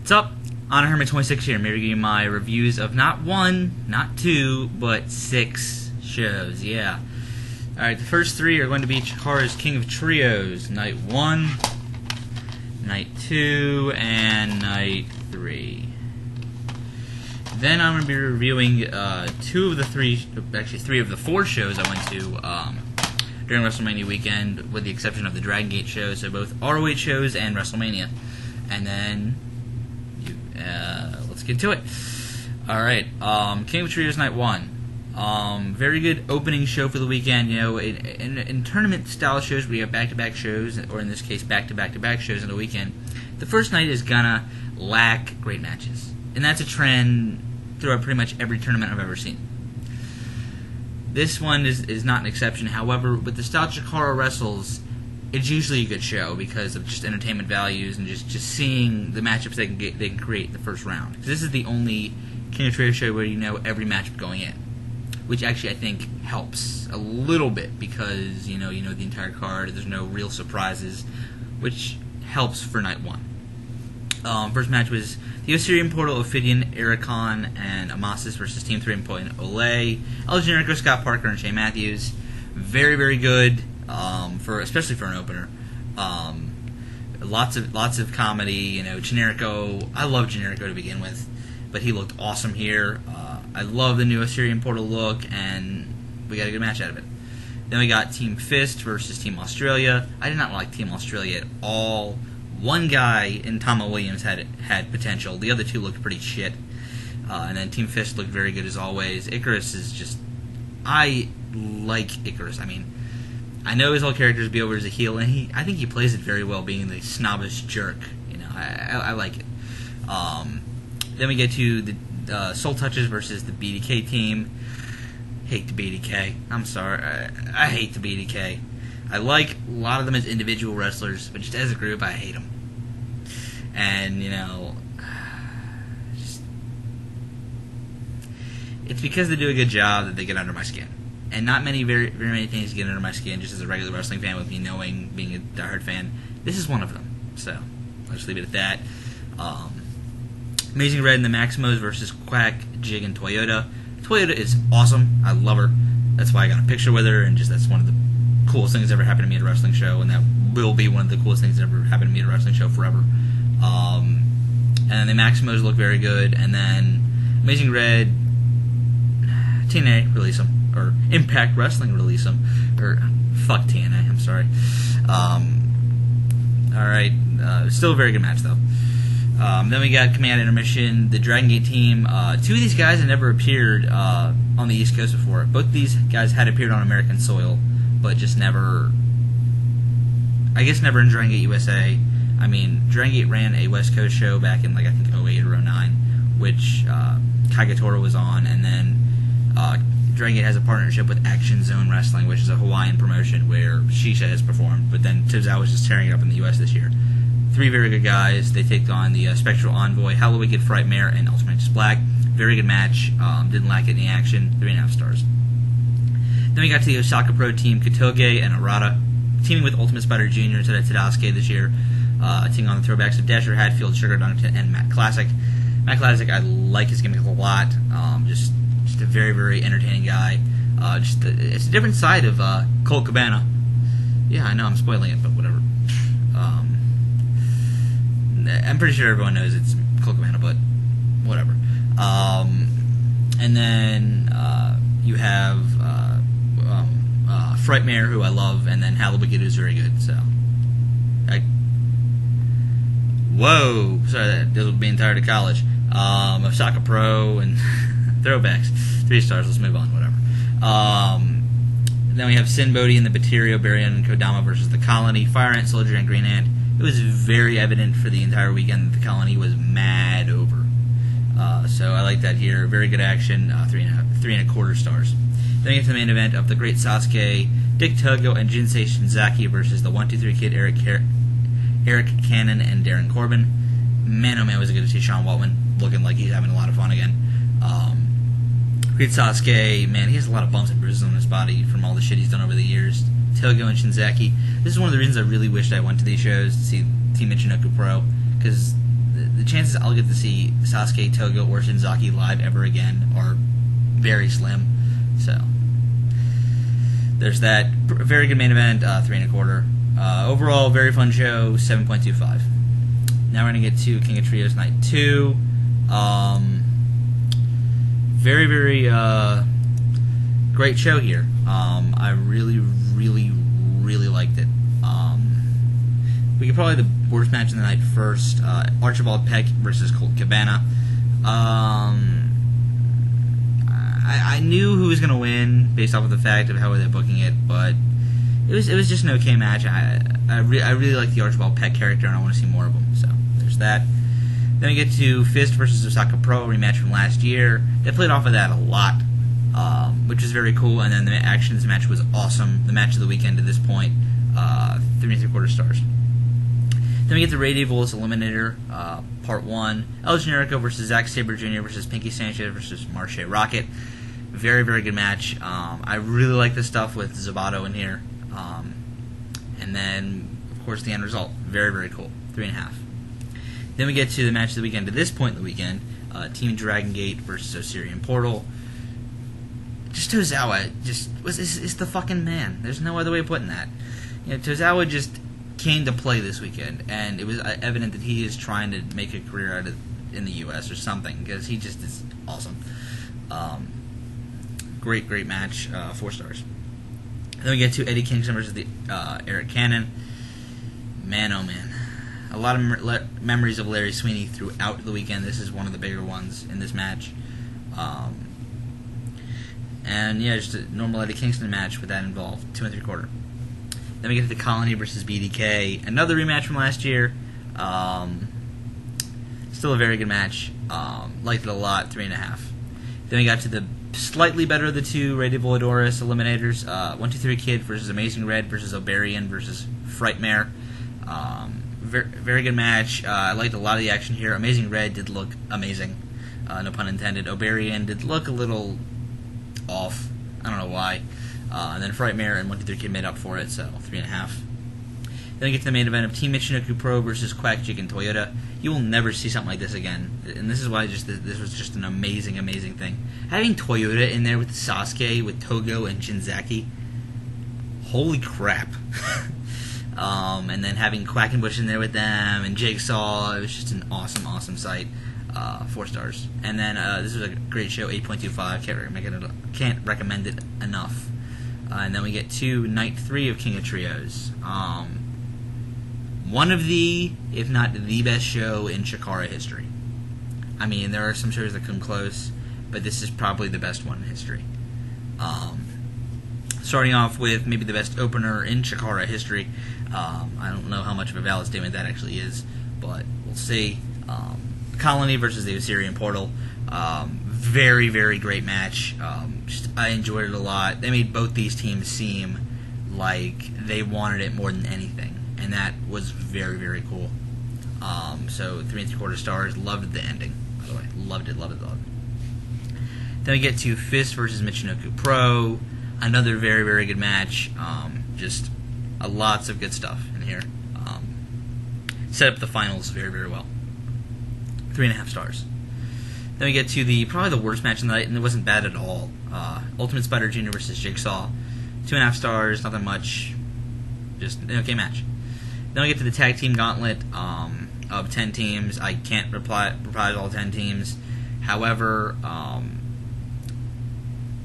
What's up? Honor Hermit 26 here. I'm here to give you my reviews of not one, not two, but 6 shows. Yeah. Alright, the first 3 are going to be CHIKARA's King of Trios, Night 1, Night 2, and Night 3. Then I'm going to be reviewing 3 of the 4 shows I went to during WrestleMania weekend, with the exception of the Dragon Gate shows, so both ROH shows and WrestleMania. And then, let's get to it. Alright, King of Trios Night 1. Very good opening show for the weekend. You know, in tournament-style shows, we have back-to-back shows, or in this case, back-to-back-to-back shows in the weekend. The first night is gonna lack great matches. And that's a trend throughout pretty much every tournament I've ever seen. This one is not an exception. However, with the style CHIKARA wrestles, it's usually a good show because of just entertainment values and just seeing the matchups they can create in the first round. Because this is the only King of Trios show where you know every matchup going in, which actually I think helps a little bit because you know the entire card. There's no real surprises, which helps for night 1. First match was the Osirian Portal, Ophidian, Hieracon, and Amasis versus Team 3.0 Olay, Generico, Scott Parker, and Shane Matthews. Very, very good, especially for an opener. Lots of comedy. You know, Generico. I love Generico to begin with, but he looked awesome here. I love the new Osirian Portal look, and we got a good match out of it. Then we got Team F.I.S.T versus Team Australia. I did not like Team Australia at all. One guy in Tama Williams had potential. The other 2 looked pretty shit. And then Team F.I.S.T looked very good as always. Icarus is just... I like Icarus. I mean, I know his whole character is be over as a heel, and I think he plays it very well, being the snobbish jerk. You know, I like it. Then we get to the Soul Touchaz versus the BDK team. Hate the BDK. I'm sorry. I hate the BDK. I like a lot of them as individual wrestlers, but just as a group, I hate them. And, you know, it's because they do a good job that they get under my skin. And not very many things get under my skin just as a regular wrestling fan with me knowing, being a diehard fan. This is one of them. So, I'll just leave it at that. Amazing Red and the Maximos versus Quack, Jig, and Toyota. Toyota is awesome. I love her. That's why I got a picture with her, and that's one of the coolest things that ever happened to me at a wrestling show, and that will be one of the coolest things that ever happened to me at a wrestling show forever. And then the Maximos look very good, and then Amazing Red, TNA release them, or Impact Wrestling release them, or fuck TNA, I'm sorry. Alright, still a very good match though. Then we got Command Intermission, the Dragon Gate team. 2 of these guys had never appeared on the East Coast before. Both these guys had appeared on American soil, but just never, I guess never in Dragon Gate USA. I mean, Dragon Gate ran a West Coast show back in, like, I think 08 or 09, which Kaigatora was on, and then Dragon Gate has a partnership with Action Zone Wrestling, which is a Hawaiian promotion where Shisa has performed, but then Touchaz was just tearing it up in the US this year. 3 very good guys. They take on the Spectral Envoy, Hello Wicked, Frightmare, and Ultimate Black. Very good match. Didn't lack any action. 3.5 stars. Then we got to the Osaka Pro team, Katoge and Arata, teaming with Ultimate Spider Jr. and Tadasuke this year, taking on the throwbacks of Dasher, Hatfield, Sugar Dunnington, and Matt Classic. Matt Classic, I like his gimmick a lot. Just a very, very entertaining guy. It's a different side of Colt Cabana. Yeah, I know I'm spoiling it, but whatever. I'm pretty sure everyone knows it's Colt Cabana, but whatever. And then you have Frightmare, who I love, and then Halibut who's very good. So, whoa! Sorry, that deals with being tired of college. Osaka Pro and throwbacks, 3 stars. Let's move on. Whatever. Then we have Sin Bodhi and the Baterio, Baryon, and Kodama versus the Colony, Fire Ant, Soldier, and Green Ant. It was very evident for the entire weekend that the Colony was mad over. So I like that here. Very good action. 3.25 stars. Then we get to the main event of the Great Sasuke, Dick Togo, and Jinsei Shinzaki versus the 1-2-3 Kid, Eric Cannon, and Darren Corbin. Man, oh man, was it good to see Sean Waltman looking like he's having a lot of fun again. Great Sasuke, man, he has a lot of bumps and bruises on his body from all the shit he's done over the years. Togo and Shinzaki. This is one of the reasons I really wished I went to these shows to see Team Michinoku Pro, because the chances I'll get to see Sasuke, Togo, or Shinzaki live ever again are very slim. So there's that. Very good main event, 3 1/4. Overall, very fun show, 7.25. Now we're going to get to King of Trios Night 2. Very, very great show here. I really, really, really liked it. We could probably the worst match of the night first. Archibald Peck versus Colt Cabana. I knew who was going to win based off of the fact of how they're booking it, but it was just an okay match. I really like the Archibald Peck character, and I want to see more of him. So there's that. Then we get to F.I.S.T versus Osaka Pro, rematch from last year. They played off of that a lot, which is very cool. And then the action in this match was awesome. The match of the weekend at this point, 3 3/4 stars. Then we get to Ray Evil's Eliminator, Part 1. El Generico versus Zack Sabre Jr. versus Pinky Sanchez versus Marshe Rockett. Very, very good match. I really like the stuff with Zabato in here. And then, of course, the end result. Very, very cool. 3.5. Then we get to the match of the weekend. At this point in the weekend, Team Dragon Gate versus Osirian Portal. Just Tozawa is the fucking man. There's no other way of putting that. Tozawa just came to play this weekend, and it was evident that he is trying to make a career out of in the U.S. or something, because he just is awesome. Great match, 4 stars. Then we get to Eddie Kingston versus the Eric Cannon. Man, oh man. A lot of memories of Larry Sweeney throughout the weekend. This is one of the bigger ones in this match. And yeah, just a normal Eddie Kingston match with that involved. 2 3/4. Then we get to the Colony versus BDK. Another rematch from last year. Still a very good match. Liked it a lot. 3.5. Then we got to the slightly better of the two Ray Voladorus eliminators. 1-2-3 Kid versus Amazing Red versus Oberian versus Frightmare. Very good match. I liked a lot of the action here. Amazing Red did look amazing. No pun intended. Oberian did look a little off. I don't know why. And then Frightmare and 1-2-3 Kid made up for it, so 3.5. Then we get to the main event of Team Michinoku Pro versus Quack Chicken Toyota. You will never see something like this again, and this is why this was just an amazing, amazing thing. Having Toyota in there with Sasuke, with Togo and Shinzaki, holy crap! And then having Quackenbush in there with them and Jigsaw, it was just an awesome, awesome sight. 4 stars. And then this was a great show, 8.25. Can't recommend it enough. And then we get to Night 3 of King of Trios. One of the, if not the best show in CHIKARA history. I mean, there are some shows that come close, but this is probably the best one in history. Starting off with maybe the best opener in CHIKARA history. I don't know how much of a valid statement that actually is, but we'll see. Colony versus the Osirian Portal. Very, very great match. I enjoyed it a lot. They made both these teams seem like they wanted it more than anything, and that was very, very cool. So 3 3/4 stars. Loved the ending, by the way. Loved it. Then we get to F.I.S.T versus Michinoku Pro. Another very, very good match. Just lots of good stuff in here. Set up the finals very, very well. 3.5 stars. Then we get to probably the worst match of the night, and it wasn't bad at all. Ultimate Spider Jr. versus Jigsaw. 2.5 stars, nothing much. Just an okay match. Then we get to the tag team gauntlet of 10 teams. I can't reprise all 10 teams. However,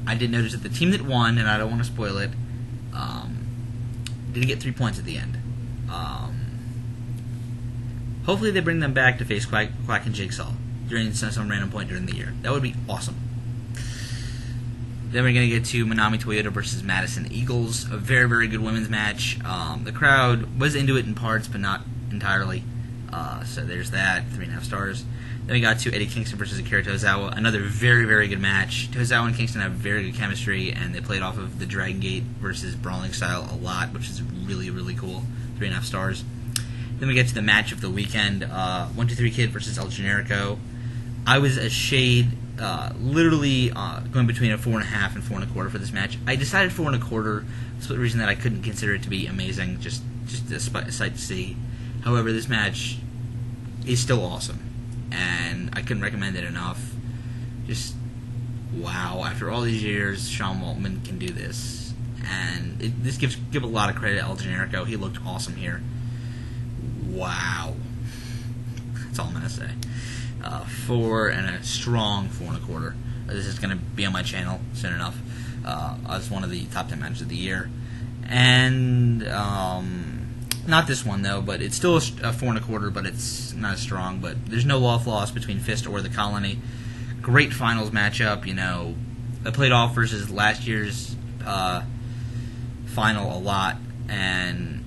I did notice that the team that won, and I don't want to spoil it, didn't get 3 points at the end. Hopefully they bring them back to face Quack and Jigsaw during some random point during the year. That would be awesome. Then we're going to get to Manami Toyota versus Madison Eagles. A very, very good women's match. The crowd was into it in parts, but not entirely. So there's that. 3.5 stars. Then we got to Eddie Kingston versus Akira Tozawa. Another very, very good match. Tozawa and Kingston have very good chemistry, and they played off of the Dragon Gate versus Brawling style a lot, which is really, really cool. 3.5 stars. Then we get to the match of the weekend. 1-2-3 Kid versus El Generico. I was a shade, literally going between a 4.5 and 4 1/4 for this match. I decided 4 1/4 for the reason that I couldn't consider it to be amazing, just a sight to see. However, this match is still awesome. and I couldn't recommend it enough. Just wow! After all these years, Sean Waltman can do this, and this give a lot of credit to El Generico. He looked awesome here. Wow, that's all I'm gonna say. 4 and a strong 4 1/4. This is gonna be on my channel soon enough. As one of the top 10 matches of the year, and not this one though, but it's still a 4 1/4, but it's not as strong. But there's no loss between F.I.S.T or the Colony. Great finals matchup. You know, I played off versus last year's final a lot, and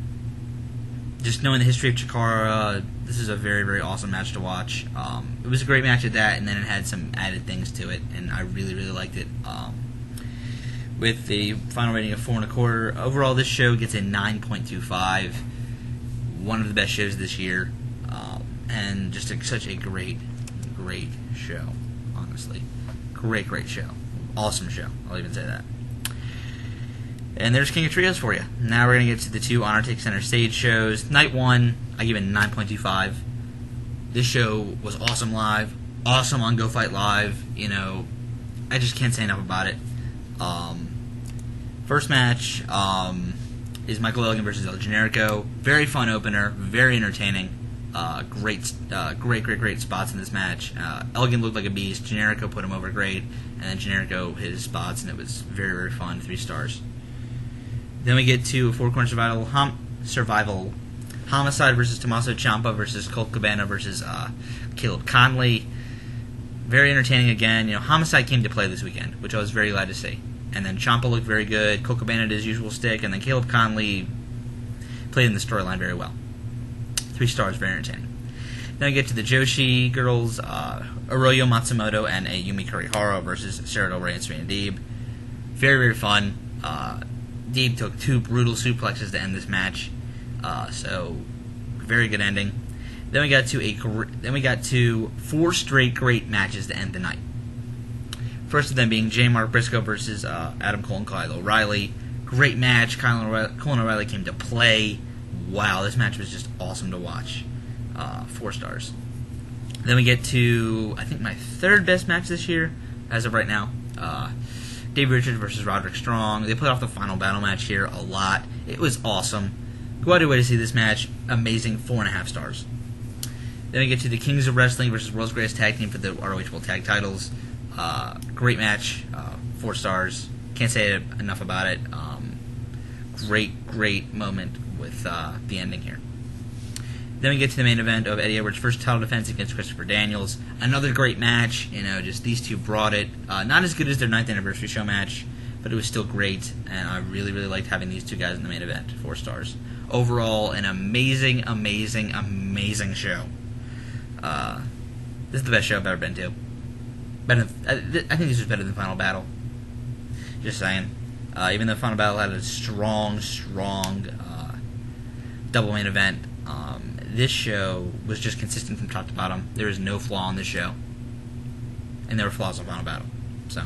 just knowing the history of CHIKARA, this is a very, very awesome match to watch. It was a great match at that, and then it had some added things to it, and I really, really liked it. With the final rating of 4 1/4, overall this show gets a 9.25. One of the best shows this year, and just such a great, great show. Honestly, great show, awesome show. I'll even say that. And there's King of Trios for you. Now we're gonna get to the 2 Honor Take Center Stage shows. Night 1, I give it a 9.25. This show was awesome live, awesome on Go Fight Live. You know, I just can't say enough about it. First match is Michael Elgin versus El Generico. Very fun opener, very entertaining. Great spots in this match. Elgin looked like a beast. Generico put him over great, and then Generico hit his spots, and it was very, very fun. 3 stars. Then we get to a 4-corner survival. Homicide versus Tommaso Ciampa versus Colt Cabana versus Caleb Conley. Very entertaining again. You know, Homicide came to play this weekend, which I was very glad to see. And then Ciampa looked very good. Colt Cabana did his usual stick, and then Caleb Conley played in the storyline very well. 3 stars, very entertaining. Then we get to the Joshi girls, Arroyo Matsumoto and Ayumi Kurihara versus Sarah Del Rey and Serena Deeb. Very, very fun. Deeb took 2 brutal suplexes to end this match, so very good ending. Then we got to 4 straight great matches to end the night. First of them being J. Mark Briscoe versus Adam Cole and Kyle O'Reilly. Great match. Cole and O'Reilly came to play. Wow, this match was just awesome to watch. 4 stars. Then we get to, I think, my 3rd best match this year, as of right now. Dave Richards versus Roderick Strong. They played off the final battle match here a lot. It was awesome. Go out of your way to see this match. Amazing. 4.5 stars. Then we get to the Kings of Wrestling versus World's Greatest Tag Team for the ROH World Tag Titles. Great match. 4 stars. Can't say enough about it. Great moment with the ending here. Then we get to the main event of Eddie Edwards' first title defense against Christopher Daniels. Another great match. You know, just these two brought it. Not as good as their 9th anniversary show match, but it was still great, and I really, really liked having these 2 guys in the main event. 4 stars. Overall, an amazing show. This is the best show I've ever been to. I think this was better than Final Battle. Just saying. Even though Final Battle had a strong double main event, this show was just consistent from top to bottom. There was no flaw in this show. And there were flaws in Final Battle. So.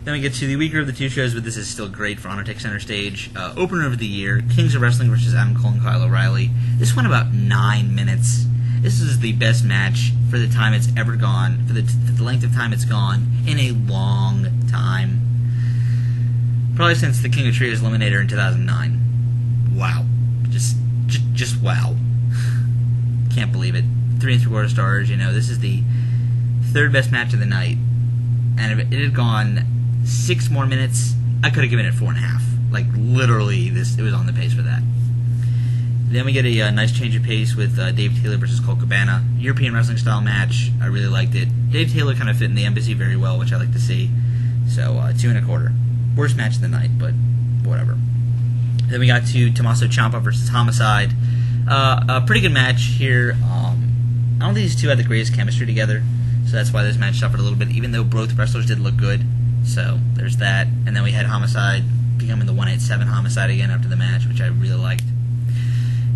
Then we get to the weaker of the 2 shows, but this is still great for Honor Take Center Stage. Opener of the year, Kings of Wrestling versus Adam Cole and Kyle O'Reilly. This went about 9 minutes. This is the best match for the time it's ever gone, for the length of time it's gone, in a long time. Probably since the King of Trios Eliminator in 2009. Wow. Just wow. Can't believe it. 3 3/4 stars, you know, this is the 3rd best match of the night. And if it had gone 6 more minutes, I could have given it 4.5. Like, literally, it was on the pace for that. Then we get a nice change of pace with Dave Taylor versus Colt Cabana. European wrestling style match. I really liked it. Dave Taylor kind of fit in the Embassy very well, which I like to see. So, 2 1/4. Worst match of the night, but whatever. Then we got to Tommaso Ciampa versus Homicide. A pretty good match here. I don't think these 2 had the greatest chemistry together, so that's why this match suffered a little bit, even though both wrestlers did look good. So, there's that. And then we had Homicide becoming the 187 Homicide again after the match, which I really liked.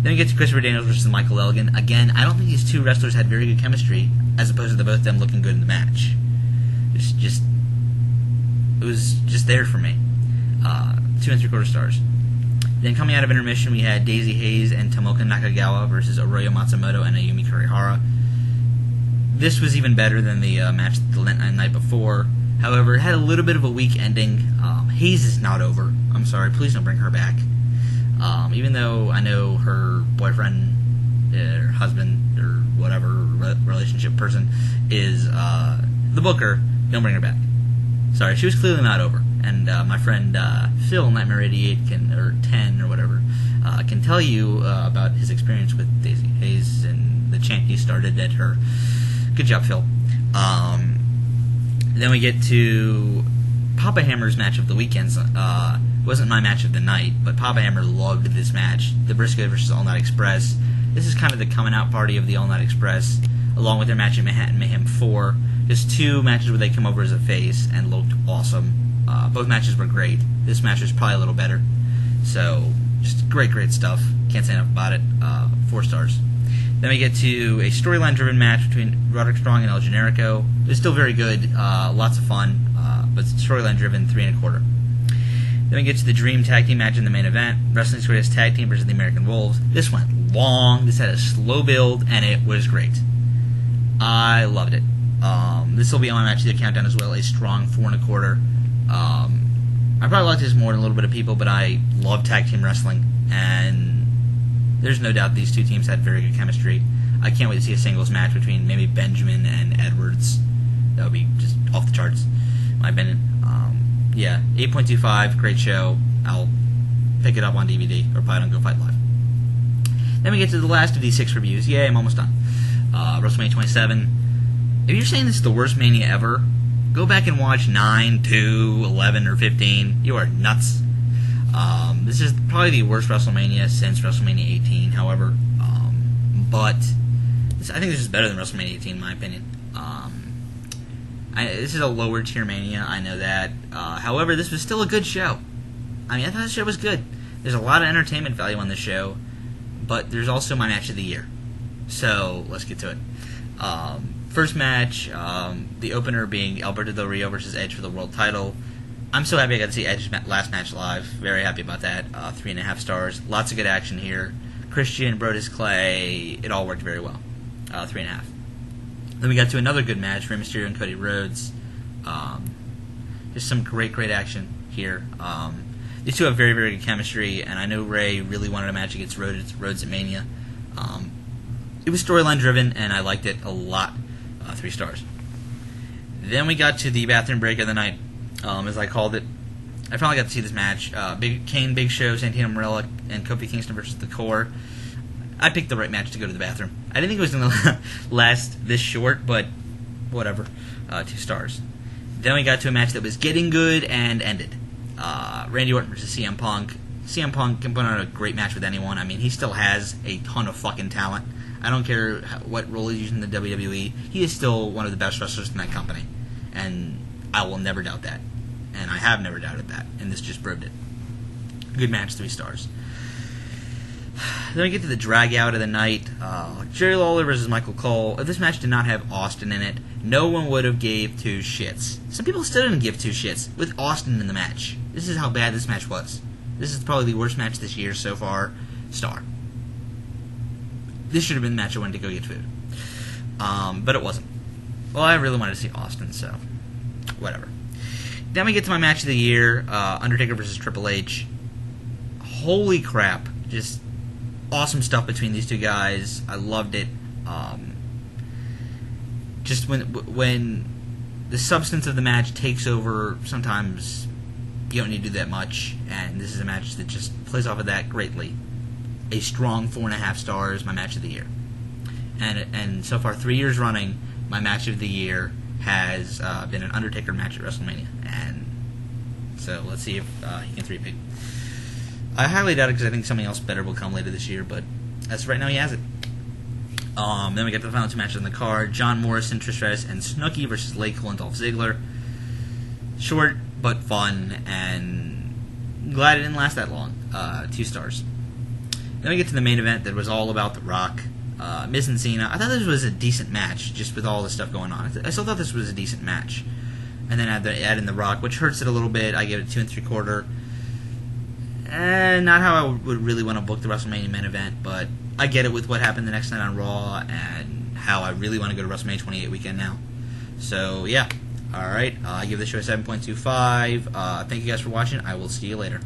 Then we get to Christopher Daniels versus Michael Elgin. Again, I don't think these 2 wrestlers had very good chemistry, as opposed to the both of them looking good in the match. It was just there for me. 2 3/4 stars. Then coming out of intermission, we had Daisy Hayes and Tomoka Nakagawa versus Arroyo Matsumoto and Ayumi Kurihara. This was even better than the match the night before. However, it had a little bit of a weak ending. Hayes is not over. I'm sorry. Please don't bring her back. Even though I know her boyfriend, or husband, or whatever relationship person is the booker, don't bring her back. Sorry, she was clearly not over. And my friend Phil, Nightmare 88, or 10, or whatever, can tell you about his experience with Daisy Hayes and the chant he started at her. Good job, Phil. Then we get to Papa Hammer's match of the weekends. Wasn't my match of the night, but Papa Hammer loved this match. The Briscoe versus All Night Express. This is kind of the coming out party of the All Night Express, along with their match at Manhattan Mayhem 4. Just two matches where they come over as a face and looked awesome. Both matches were great. This match was probably a little better. So, just great stuff. Can't say enough about it. 4 stars. Then we get to a storyline-driven match between Roderick Strong and El Generico. It's still very good, lots of fun, but storyline-driven, 3 1/4. Then we get to the Dream Tag Team match in the main event. Wrestling's Greatest Tag Team versus the American Wolves. This went long. This had a slow build, and it was great. I loved it. This will be on my match of the countdown as well. A strong 4 1/4. I probably liked this more than a little bit of people, but I love tag team wrestling, and there's no doubt these two teams had very good chemistry. I can't wait to see a singles match between maybe Benjamin and Edwards. That would be just off the charts, in my opinion. Yeah, 8.25, great show. I'll pick it up on DVD or buy it on Go Fight Live. Then we get to the last of these 6 reviews. Yay, I'm almost done. WrestleMania 27. If you're saying this is the worst Mania ever, go back and watch 9, 2, 11, or 15. You are nuts. This is probably the worst WrestleMania since WrestleMania 18, however. But I think this is better than WrestleMania 18, in my opinion. This is a lower tier Mania, I know that. However, this was still a good show. I mean, I thought the show was good. There's a lot of entertainment value on this show, but there's also my match of the year. So, let's get to it. First match, the opener being Alberto Del Rio versus Edge for the world title. I'm so happy I got to see Edge's last match live. Very happy about that. 3 1/2 stars. Lots of good action here. Christian, Brodus Clay, it all worked very well. 3 1/2. Then we got to another good match, Rey Mysterio and Cody Rhodes. Just some great action here. These two have very good chemistry, and I know Rey really wanted a match against Rhodes at Mania. It was storyline driven, and I liked it a lot. 3 stars. Then we got to the bathroom break of the night, as I called it. I finally got to see this match. Kane, Big Show, Santino Marella, and Kofi Kingston versus The Core. I picked the right match to go to the bathroom. I didn't think it was going to last this short, but whatever. 2 stars. Then we got to a match that was getting good and ended. Randy Orton versus CM Punk. CM Punk can put on a great match with anyone. I mean, he still has a ton of fucking talent. I don't care what role he's using in the WWE. He is still one of the best wrestlers in that company. And I will never doubt that. And I have never doubted that. And this just proved it. Good match, 3 stars. Then we get to the drag out of the night. Jerry Lawler versus Michael Cole. If this match did not have Austin in it, no one would have gave 2 shits. Some people still didn't give 2 shits with Austin in the match. This is how bad this match was. This is probably the worst match this year so far. Star. This should have been the match I wanted to go get food. But it wasn't. Well, I really wanted to see Austin, so whatever. Then we get to my match of the year, Undertaker versus Triple H. Holy crap. Just awesome stuff between these two guys. I loved it. Just when the substance of the match takes over, sometimes you don't need to do that much, and this is a match that just plays off of that greatly. A strong 4.5 stars, my match of the year. And so far, 3 years running, my match of the year has been an Undertaker match at WrestleMania. And so let's see if he can three-peat. I highly doubt it because I think something else better will come later this year, but as of right now, he has it. Then we get the final 2 matches on the card. John Morrison, Trish Stratus, and Snooki versus Lay Cole and Dolph Ziggler. Short, but fun, and glad it didn't last that long. 2 stars. Then we get to the main event that was all about The Rock. Miz and Cena. I thought this was a decent match, just with all the stuff going on. I still thought this was a decent match. And then add in The Rock, which hurts it a little bit. I give it 2 3/4. Not how I would really want to book the WrestleMania main event, but I get it with what happened the next night on Raw and how I really want to go to WrestleMania 28 weekend now. So, yeah. Alright, I give this show a 7.25. Thank you guys for watching. I will see you later.